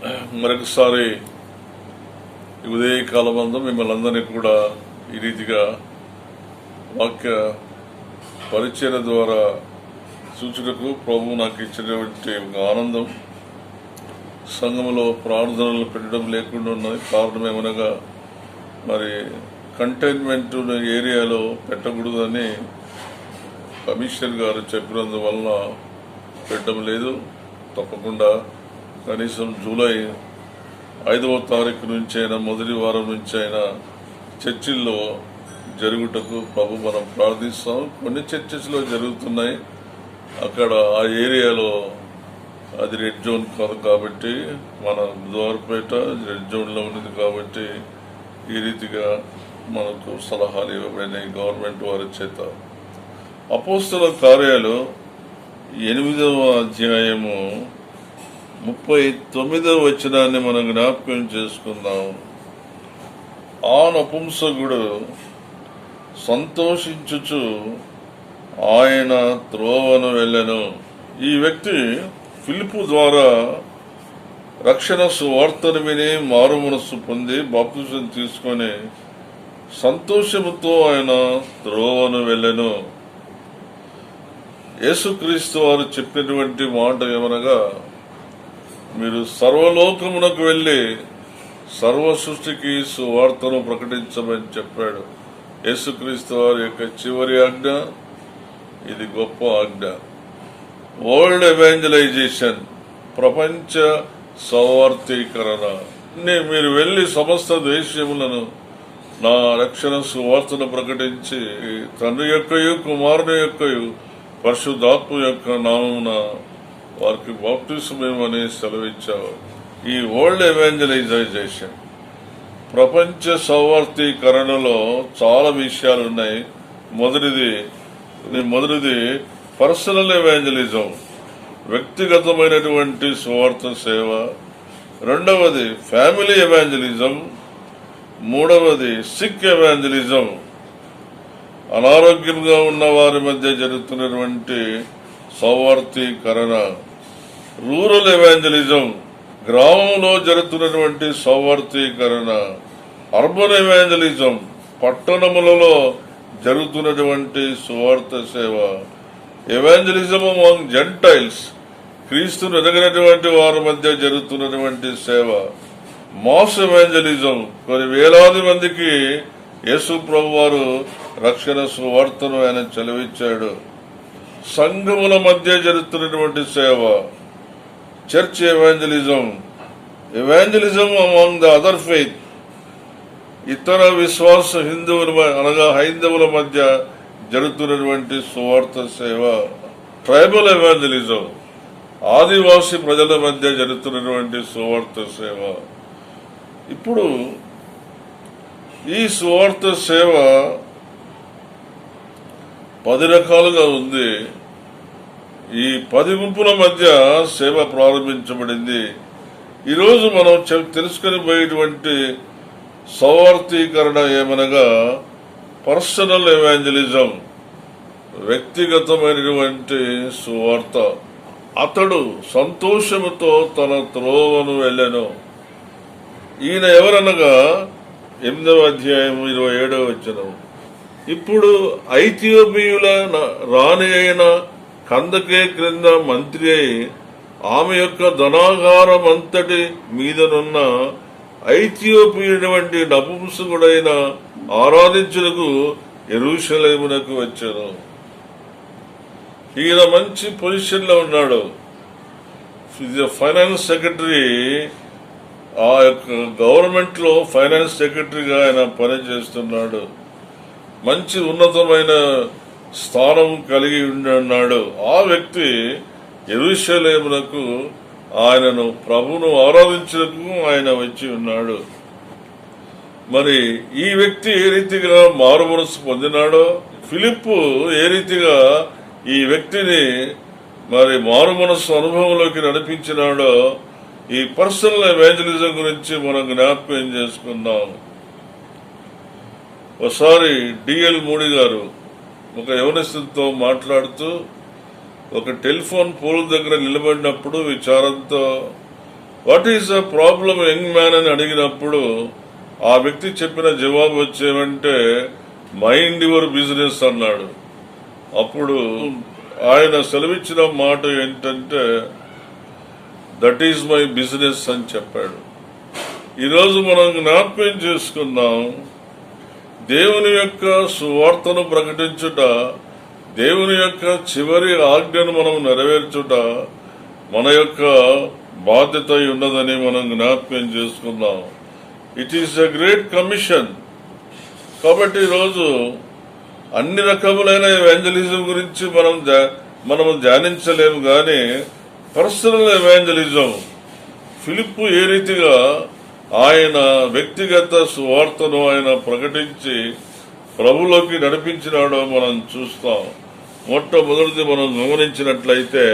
మరొకసారి ఉదయకాలమందు మిమ్మల్ని అందరినీ కూడా ఈ రీతిగా వాక్య పరిచయ ద్వారా సూచనకు ప్రభు నాకు ఇచ్చినటువంటి ఆనందం. సంఘంలో ప్రార్థనలు పెట్టడం లేకుండా ఉన్నది. కారణం ఏమనగా మరి కంటైన్మెంట్ ఏరియాలో పెట్టకూడదని కమిషనర్ గారు చెప్పినందువలన పెట్టడం లేదు. తప్పకుండా కనీసం జూలై 5వ తారీఖు నుంచి అయినా మొదటి వారం నుంచి అయినా చర్చిల్లో జరుగుటకు ప్రభు మనం ప్రార్థిస్తాం. కొన్ని చర్చెస్లో జరుగుతున్నాయి, అక్కడ ఆ ఏరియాలో అది రెడ్ జోన్ కాదు కాబట్టి, మన బుధవారపేట రెడ్ జోన్లో ఉన్నది కాబట్టి ఈ రీతిగా మనకు సలహాలు ఇవ్వబడినాయి గవర్నమెంట్ వారి చేత. అపోస్తల కార్యాలు 8వ అధ్యాయము 39వ వచనాన్ని మనం జ్ఞాపకం చేసుకుందాం. ఆ నపుంసకుడు సంతోషించుచు ఆయన త్రోవను వెళ్ళెను. ఈ వ్యక్తి ఫిలిప్పు ద్వారా రక్షణ సువార్తను విని మారు మనస్సు పొంది బాప్తిసం తీసుకొని సంతోషముతో ఆయన త్రోవను వెళ్ళెను. యేసుక్రీస్తు వారు చెప్పినటువంటి మాట ఏమనగా, మీరు సర్వలోకమునకు వెళ్లి సర్వ సృష్టికి సువార్తను ప్రకటించమని చెప్పాడు. యేసుక్రీస్తు వారి యొక్క చివరి ఆజ్ఞ, ఇది గొప్ప ఆజ్ఞ. వరల్డ్ ఎవాంజలైజేషన్, ప్రపంచ సువార్తీకరణ. మీరు వెళ్లి సమస్త దేశములను నా రక్షణ సువార్తను ప్రకటించి తండ్రి యొక్కయు కుమారుని యొక్కయు పరిశుద్ధాత్మ యొక్క నామమున వారికి బాప్టిజమని సెలవిచ్చావు. ఈ వరల్డ్ ఎవాంజలైజేషన్, ప్రపంచ సువార్తీకరణలో చాలా విషయాలు ఉన్నాయి. మొదటిది పర్సనల్ ఎవాంజలిజం, వ్యక్తిగతమైనటువంటి సువార్త సేవ. రెండవది ఫ్యామిలీ ఎవాంజలిజం. మూడవది సిక్ ఎవాంజలిజం, అనారోగ్యంగా ఉన్న వారి మధ్య జరుగుతున్నటువంటి సువార్తీకరణ. రూరల్ ఎవాంజలిజం, గ్రామంలో జరుగుతున్నటువంటి సువార్తీకరణ. అర్బన్ ఎవాంజలిజం, పట్టణములలో జరుగుతున్నటువంటి సువార్త సేవ. ఎవాంజలిజం అమాంగ్ జెంటైల్స్, క్రీస్తును ఎదగినటువంటి వారి మధ్య జరుగుతున్నటువంటి సేవ. మాస్ ఎవాంజలిజం, కొన్ని వేలాది మందికి యేసు ప్రభు వారు రక్షణ సువార్తను ఆయన చెలవిచ్చాడు. సంఘముల మధ్య జరుగుతున్నటువంటి సేవ, church evangelism. Evangelism among the other faith, ఇతర విశ్వాస అనగా హైందవుల మధ్య జరుగుతున్నటువంటి సువార్త సేవ. ట్రైబల్ ఎవాంజలిజం, ఆదివాసీ ప్రజల మధ్య జరుగుతున్నటువంటి సువార్త సేవ. ఇప్పుడు ఈ సువార్త సేవ 10 రకాలుగా ఉంది. ఈ 10 గుంపుల మధ్య సేవ ప్రారంభించబడింది. ఈరోజు మనం తెలుసుకుని పోయేటువంటి సువార్తీకరణ ఏమనగా పర్సనల్ ఎవాంజలిజం, వ్యక్తిగతమైనటువంటి సువార్త. అతడు సంతోషముతో తన త్రోవను వెళ్ళెను. ఈయన ఎవరనగా 8వ అధ్యాయం 27వ వచనం. ఇప్పుడు ఐథియోపియుల రాణి అయిన కందకే క్రింద మంత్రి అయి ఆమె యొక్క ధనాగారం అంతటి మీదనున్న ఐథియోపియుడి వంటి నపుంసకుడైన ఆరాధించుటకు యెరూషలేమునకు వచ్చాను. ఈయన మంచి పొజిషన్ లో ఉన్నాడు. ఫైనాన్స్ సెక్రటరీ, ఆ యొక్క గవర్నమెంట్ లో ఫైనాన్స్ సెక్రటరీగా ఆయన పనిచేస్తున్నాడు. మంచి ఉన్నతమైన స్థానం కలిగి ఉన్నాడు. ఆ వ్యక్తి యెరూషలేమునకు ఆయనను ప్రభువును ఆరాధించడానికి ఆయన వచ్చి ఉన్నాడు. మరి ఈ వ్యక్తి ఏ రీతిగా మారు మనసు పొందినాడో, ఫిలిప్పు ఏ రీతిగా ఈ వ్యక్తిని మరి మారు మనసు అనుభవంలోకి నడిపించినాడో, ఈ పర్సనల్ ఎవాంజలిజం గురించి మనం జ్ఞాపకం చేసుకుందాం. ఒకసారి డిఎల్ మూడి గారు ఒక యవనస్తుతో మాట్లాడుతూ ఒక టెలిఫోన్ పోల్ దగ్గర నిలబడినప్పుడు విచారంతో what is the problem young man అని అడిగినప్పుడు ఆ వ్యక్తి చెప్పిన జవాబు వచ్చేమంటే మైండ్ యువర్ బిజినెస్ అన్నాడు. అప్పుడు ఆయన సెలవిచ్చిన మాట ఏంటంటే దట్ ఈజ్ మై బిజినెస్ అని చెప్పాడు. ఈరోజు మనం జ్ఞాపకం చేసుకుందాం, దేవుని యొక్క సువార్తను ప్రకటించుట, దేవుని యొక్క చివరి ఆజ్ఞను మనం నెరవేర్చుట మన యొక్క బాధ్యత ఉన్నదని మనం జ్ఞాపకం చేసుకుందాం. It is a great commission. కాబట్టి ఈరోజు అన్ని రకములైన ఎవాంజలిజం గురించి మనము ధ్యానించలేము, కానీ పర్సనల్ ఎవాంజలిజం ఫిలిప్పు ఏ రీతిగా ఆయన వ్యక్తిగత సువార్తను ఆయన ప్రకటించి ప్రభులోకి నడిపించినాడో మనం చూస్తాం. మొట్టమొదటిది మనం గమనించినట్లయితే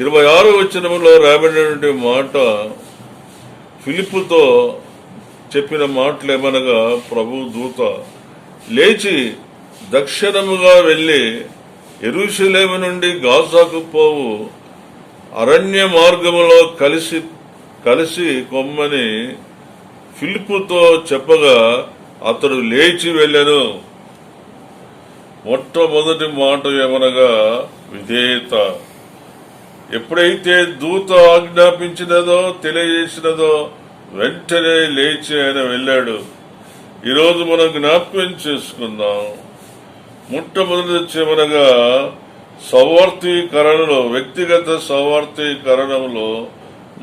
26వ వచనములో రాబడినటువంటి మాట, ఫిలిప్పుతో చెప్పిన మాటలేమనగా, ప్రభు దూత లేచి దక్షిణముగా వెళ్లి యెరూషలేము నుండి గాజాకు పోవు అరణ్య మార్గములో కలిసి కొమ్మని ఫిలిప్పుతో చెప్పగా అతడు లేచి వెళ్ళెను. మొట్టమొదటి మాట ఏమనగా విధేయత. ఎప్పుడైతే దూత ఆజ్ఞాపించినదో తెలియజేసినదో వెంటనే లేచి ఆయన వెళ్ళాడు. ఈరోజు మనం జ్ఞాపకం చేసుకుందాం. మొట్టమొదటి చివరగా సౌవార్తీకరణలో, వ్యక్తిగత సౌవార్తీకరణంలో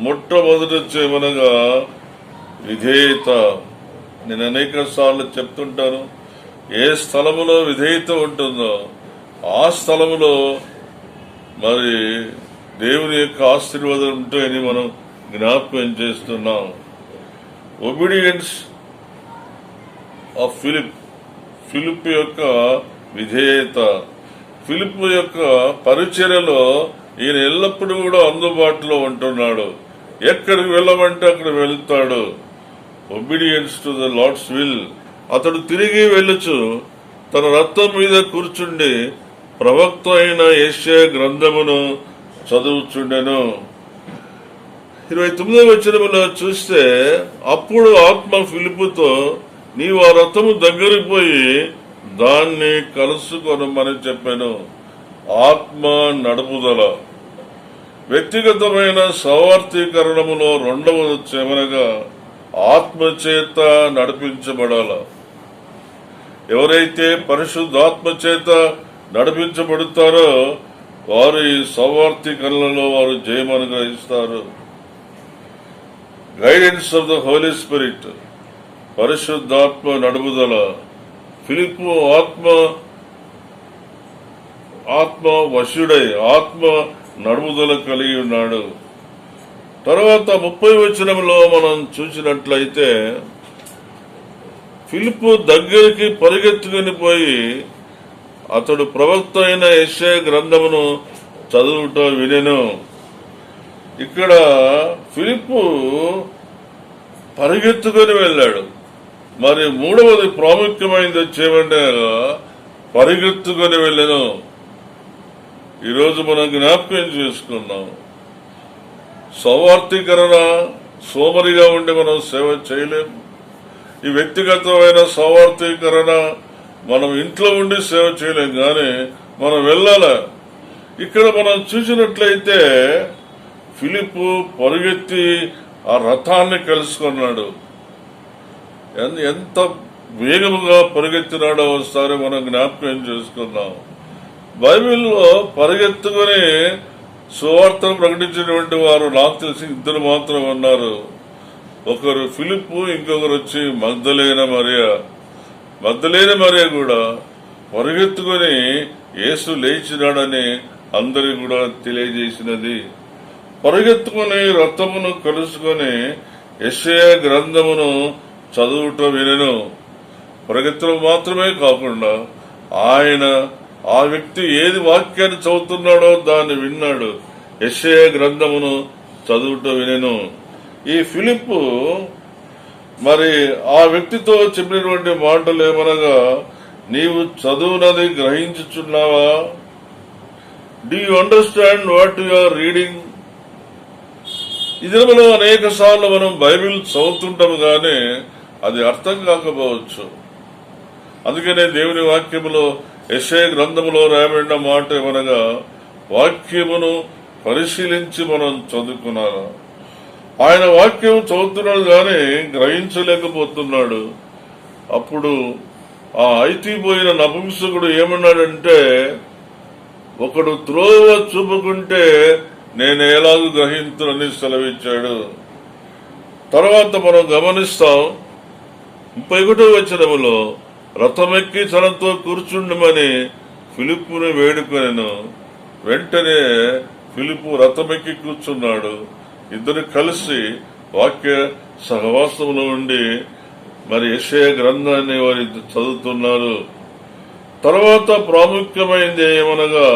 మొట్టమొదటి చివరగా విధేయత. నేను అనేక సార్లు చెప్తుంటాను, ఏ స్థలములో విధేయత ఉంటుందో ఆ స్థలములో మరి దేవుని యొక్క ఆశీర్వాదం ఉంటాయని మనం జ్ఞాపకం చేస్తున్నాం. ఒబీడియన్స్ ఆఫ్ ఫిలిప్ యొక్క విధేయత. ఫిలిప్ యొక్క పరిచర్యలో ఈయన ఎల్లప్పుడూ కూడా అందుబాటులో ఉంటున్నాడు. ఎక్కడికి వెళ్ళమంటే అక్కడ వెళ్తాడు. Obedience to the lord's will. అతడు తిరిగి వెళ్ళొచ్చు తన రథం మీద కూర్చుండి ప్రవక్త అయిన యెషయా గ్రంథమును చదువుచుండెను. 29వ వచనములో చూస్తే, అప్పుడు ఆత్మ ఫిలిప్పుతో నీవు ఆ రథము దగ్గరికి పోయి దాన్ని కలుసుకొనమని చెప్పాను. ఆత్మ నడుపుదల. వ్యక్తిగతమైన సౌవార్తీకరణములో రెండవది చెమనగా ఆత్మచేత నడిపించబడాల. ఎవరైతే పరిశుద్ధాత్మ చేత నడిపించబడతారో వారు ఈ సౌవార్తీకరణలో వారు జయమను గ్రహిస్తారు. Guidance of the holy spirit, పరిశుద్ధాత్మ నడుపుదల. ఫిలిప్పు ఆత్మ వశుడై ఆత్మ నడుపుదల కలిగి ఉన్నాడు. తర్వాత 30వ వచనంలో మనం చూసినట్లయితే, ఫిలిప్పు దగ్గరికి పరిగెత్తుకుని పోయి అతడు ప్రవక్త అయిన యెషయా గ్రంథమును చదువుట వినెను. ఇక్కడ ఫిలిప్పు పరిగెత్తుకొని వెళ్ళాడు. మరి మూడవది ప్రాముఖ్యమైనది వచ్చేమంటే పరిగెత్తుకొని వెళ్ళెను. ఈరోజు మనం జ్ఞాపకం చేసుకున్నాం, సౌవార్తీకరణ సోమరిగా ఉండి మనం సేవ చేయలేం. ఈ వ్యక్తిగతమైన సౌవార్తీకరణ మనం ఇంట్లో ఉండి సేవ చేయలేం, కానీ మనం వెళ్ళాల. ఇక్కడ మనం చూసినట్లయితే ఫిలిప్పు పరిగెత్తి ఆ రథాన్ని కలుసుకున్నాడు. ఎంత వేగముగా పరిగెత్తినాడో ఒకసారి మనం జ్ఞాపకం చేసుకుందాం. బైబిల్లో పరిగెత్తుకుని సువార్తను ప్రకటించినటువంటి వారు నాకు తెలిసి ఇద్దరు మాత్రం ఉన్నారు. ఒకరు ఫిలిప్పు, ఇంకొకరు వచ్చి మగ్దలేన మరియ కూడా పరిగెత్తుకుని యేసు లేచినాడని అందరికి కూడా తెలియజేసినది. పరిగెత్తుకుని రథమును కలుసుకొని యెషయా గ్రంథమును చదువుట వినెను. పరిగెత్తడం మాత్రమే కాకుండా ఆయన ఆ వ్యక్తి ఏది వాక్యాన్ని చదువుతున్నాడో దాన్ని విన్నాడు. యెషయా గ్రంథమును చదువుట వినెను. ఈ ఫిలిప్పు మరి ఆ వ్యక్తితో చెప్పినటువంటి మాటలు ఏమనగా, నీవు చదువునది గ్రహించుచున్నావా? Do you understand what you are reading? ఈ దినములో అనేక సార్లు మనం బైబిల్ చదువుతుంటాము కానీ అది అర్థం కాకపోవచ్చు. అందుకనే దేవుని వాక్యములో యెషయా గ్రంథములో రాయబడిన మాట ఏమనగా, వాక్యమును పరిశీలించి మనం చదువుకున్నాను. ఆయన వాక్యం చదువుతున్నాడు కానీ గ్రహించలేకపోతున్నాడు. అప్పుడు ఆ అయితీపోయిన నపుంసకుడు ఏమన్నాడంటే, ఒకడు త్రోవ చూపుకుంటే నేను ఎలాగూ గ్రహించునని సెలవిచ్చాడు. తర్వాత మనం గమనిస్తాం 31వ వచనములో, రథమెక్కి తనతో కూర్చుండమని ఫిలిప్పుని వేడుకొనెను. వెంటనే ఫిలిప్పు రథమెక్కి కూర్చున్నాడు. ఇద్దరు కలిసి వాక్య సహవాసంలో ఉండి మరి యెషయా గ్రంథాన్ని వారి చదువుతున్నారు. తర్వాత ప్రాముఖ్యమైనది ఏమనగా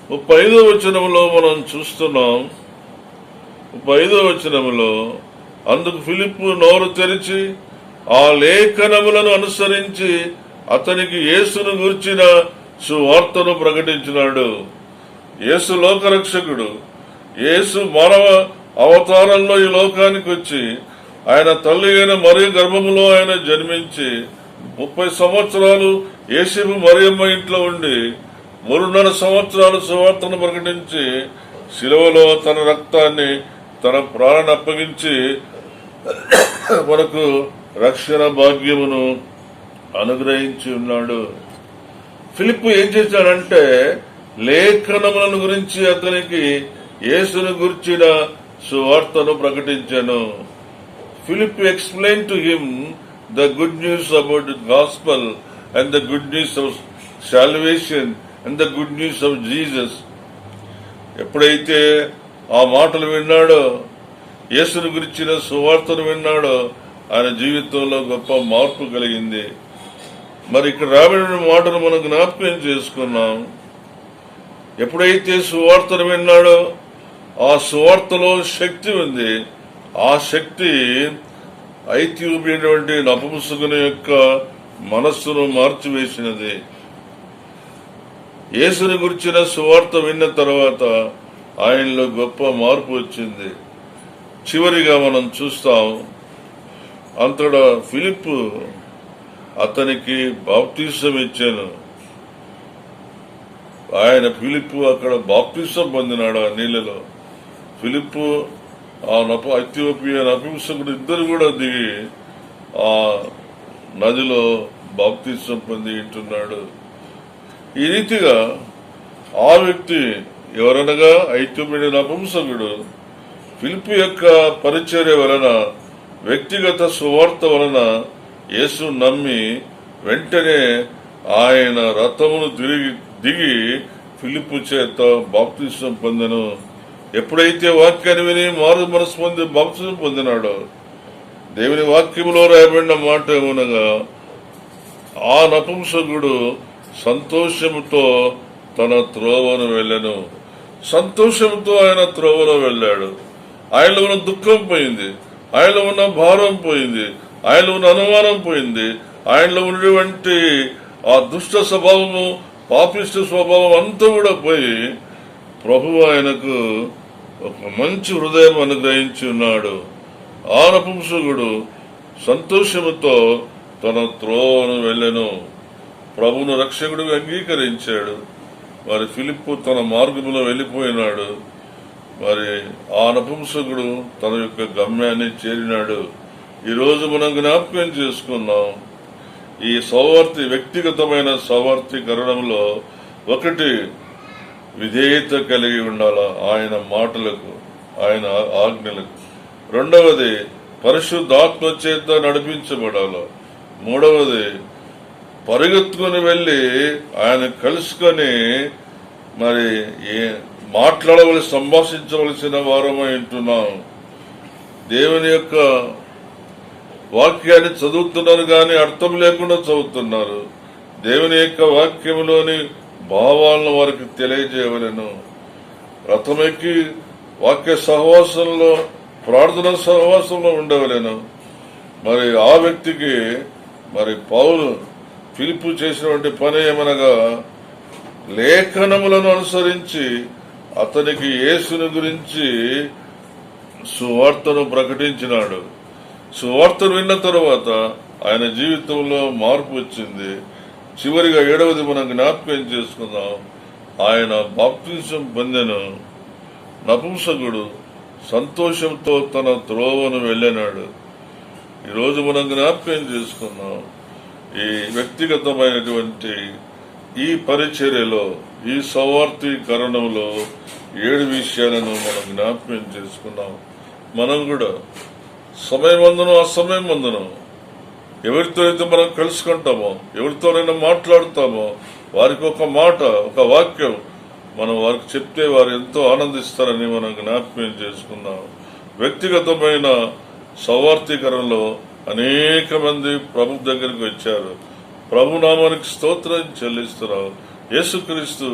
35వ వచనంలో మనం చూస్తున్నాం. 35వ వచనంలో, అందుకు ఫిలిప్పు నోరు తెరిచి ఆ లేఖనములను అనుసరించి అతనికి యేసును గూర్చిన సువార్తను ప్రకటించినాడు. యేసు లోకరక్షకుడు. యేసు మానవ అవతారంలో ఈ లోకానికి వచ్చి ఆయన తల్లి అయిన మరియ గర్భములో ఆయన జన్మించి 30 సంవత్సరాలు యేసేపు మరియమ్మ ఇంట్లో ఉండి 3.5 సంవత్సరాలు సువార్తను ప్రకటించి శిలువలో తన రక్తాన్ని తన ప్రాణాన్ని అప్పగించి మనకు రక్షణ భాగ్యమును అనుగ్రహించి ఉన్నాడు. ఫిలిప్పు ఏం చేశాడంటే లేఖనములను గురించి అతనికి యేసును గుర్చిన సువార్తను ప్రకటించాను. Philip explained to him the good news about the gospel and the good news of salvation and the good news of Jesus. ఎప్పుడైతే ఆ మాటలు విన్నాడో, యేసును గురించిన సువార్తను విన్నాడో, ఆయన జీవితంలో గొప్ప మార్పు కలిగింది. మరి ఇక్కడ రాబడిన మాటను మనం జ్ఞాపకం చేసుకున్నాం. ఎప్పుడైతే సువార్తను విన్నాడో ఆ సువార్తలో శక్తి ఉంది. ఆ శక్తి ఐతియోపియటువంటి నపుంసకుని యొక్క మనస్సును మార్చివేసినది. యేసుని గురించిన సువార్త విన్న తర్వాత ఆయనలో గొప్ప మార్పు వచ్చింది. చివరిగా మనం చూస్తాం, అంతటా ఫిలిప్పు అతనికి బాప్టిజం ఇచ్చాను. ఫిలిప్పు అక్కడ బాప్టిజం పొందినాడు ఆ నీళ్లలో. ఫిలిప్పు ఆ ఐథియోపియా నపుంసకుడు ఇద్దరు కూడా దిగి ఆ నదిలో బాప్తిసం పొంది ఉంటున్నాడు. ఈ రీతిగా ఆ వ్యక్తి ఎవరనగా ఐథియోపియా నపుంసకుడు ఫిలిప్పు యొక్క పరిచర్య వలన, వ్యక్తిగత సువార్త వలన యేసు నమ్మి వెంటనే ఆయన రథమును దిగి ఫిలిప్పు చేత బాప్తిసం పొందెను. ఎప్పుడైతే వాక్యాన్ని విని మారు మనసు పొంది బాప్తిసం పొందినాడో, దేవుని వాక్యములో రాయబడిన మాట ఏమనగా, ఆ నపుంసకుడు సంతోషముతో తన త్రోవను వెళ్ళెను. సంతోషంతో ఆయన త్రోవలో వెళ్ళాడు. ఆయనలో ఉన్న దుఃఖం పోయింది, ఆయనలో ఉన్న భారం పోయింది, ఆయనలో ఉన్న అనుమానం పోయింది, ఆయనలో ఉన్నటువంటి ఆ దుష్ట స్వభావము, పాపిష్ట స్వభావం అంతా కూడా పోయి ప్రభువు ఆయనకు ఒక మంచి హృదయం అనుగ్రహించి ఉన్నాడు. ఆ నపుంసకుడు సంతోషముతో తన త్రోవను వెళ్ళెను. ప్రభువును రక్షకుడిగా అంగీకరించాడు. మరి ఫిలిప్పు తన మార్గంలో వెళ్ళిపోయినాడు. మరి ఆ నపుంసకుడు తన యొక్క గమ్యాన్ని చేరినాడు. ఈరోజు మనం జ్ఞాపకం చేసుకున్నాం. ఈ సౌవార్తి, వ్యక్తిగతమైన సౌవార్తీకరణంలో ఒకటి విధేయత కలిగి ఉండాలా ఆయన మాటలకు, ఆయన ఆజ్ఞలకు. రెండవది పరిశుద్ధాత్మ చేత నడిపించబడాల. మూడవది పరిగెత్తుకుని వెళ్ళి ఆయన కలుసుకొని మరి సంభాషించవలసిన వారమై ఉంటున్నాం. దేవుని యొక్క వాక్యాన్ని చదువుతున్నారు కానీ అర్థం లేకుండా చదువుతున్నారు. దేవుని యొక్క వాక్యంలోని భావాలను వారికి తెలియజేయవలెను. రథమెక్కి వాక్య సహవాసంలో, ప్రార్థన సహవాసంలో ఉండవలెను. మరి ఆ వ్యక్తికి మరి పౌలు ఫిలిప్పు చేసినటువంటి పని ఏమనగా, లేఖనములను అనుసరించి అతనికి యేసుని గురించి సువార్తను ప్రకటించినాడు. సువార్తను విన్న తరువాత ఆయన జీవితంలో మార్పు వచ్చింది. చివరిగా 7వది మనం జ్ఞాపకం చేసుకుందాం. ఆయన బాప్తిజం పొందెను. నపుంసకుడు సంతోషంతో తన త్రోవను వెళ్ళినాడు. ఈరోజు మనం జ్ఞాపకం చేసుకున్నాం. ఈ వ్యక్తిగతమైనటువంటి ఈ పరిచర్యలో, ఈ సువార్తీకరణంలో 7 విషయాలను మనం జ్ఞాపకం చేసుకున్నాం. మనం కూడా సమయమందును అసమయమందును ఎవరితో అయితే మనం కలుసుకుంటామో, ఎవరితోనైనా మాట్లాడుతామో, వారికి ఒక మాట, ఒక వాక్యం మనం వారికి చెప్తే వారు ఎంతో ఆనందిస్తారని మనం జ్ఞాపకం చేసుకున్నాం. వ్యక్తిగతమైన సువార్తీకరణలో అనేక మంది ప్రభు దగ్గరికి వచ్చారు. ప్రభు నామానికి స్తోత్రం చెల్లిస్తున్నాం. యేసుక్రీస్తు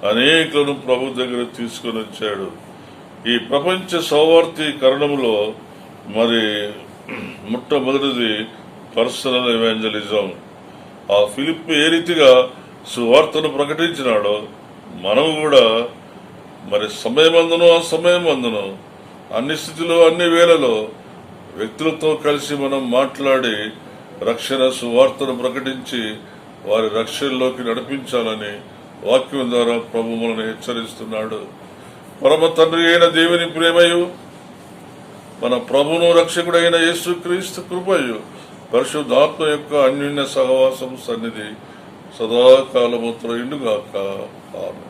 అనేకులను ప్రభు దగ్గర తీసుకుని వచ్చాడు. ఈ ప్రపంచ సువార్తీకరణంలో మరి మొట్టమొదటిది పర్సనల్ ఎవాంజలిజం. ఆ ఫిలిప్ ఏ రీతిగా సువార్తను ప్రకటించినాడో మనం కూడా మరి సమయమందును అసమయమందును అన్ని స్థితిలో అన్ని వేళలో వ్యక్తులతో కలిసి మనం మాట్లాడి రక్షణ సువార్తను ప్రకటించి వారి రక్షణలోకి నడిపించాలని వాక్యం ద్వారా ప్రభు మనల్ని హెచ్చరిస్తున్నాడు. పరమ తండ్రి అయిన దేవుని ప్రేమయు, మన ప్రభును రక్షకుడైన యేసుక్రీస్తు కృపయు, పరిశుద్ధాత్మ యొక్క అన్యోన్య సహవాసం సన్నిధి సదాకాలము త్రోయుండుగాక. ఆమేన్.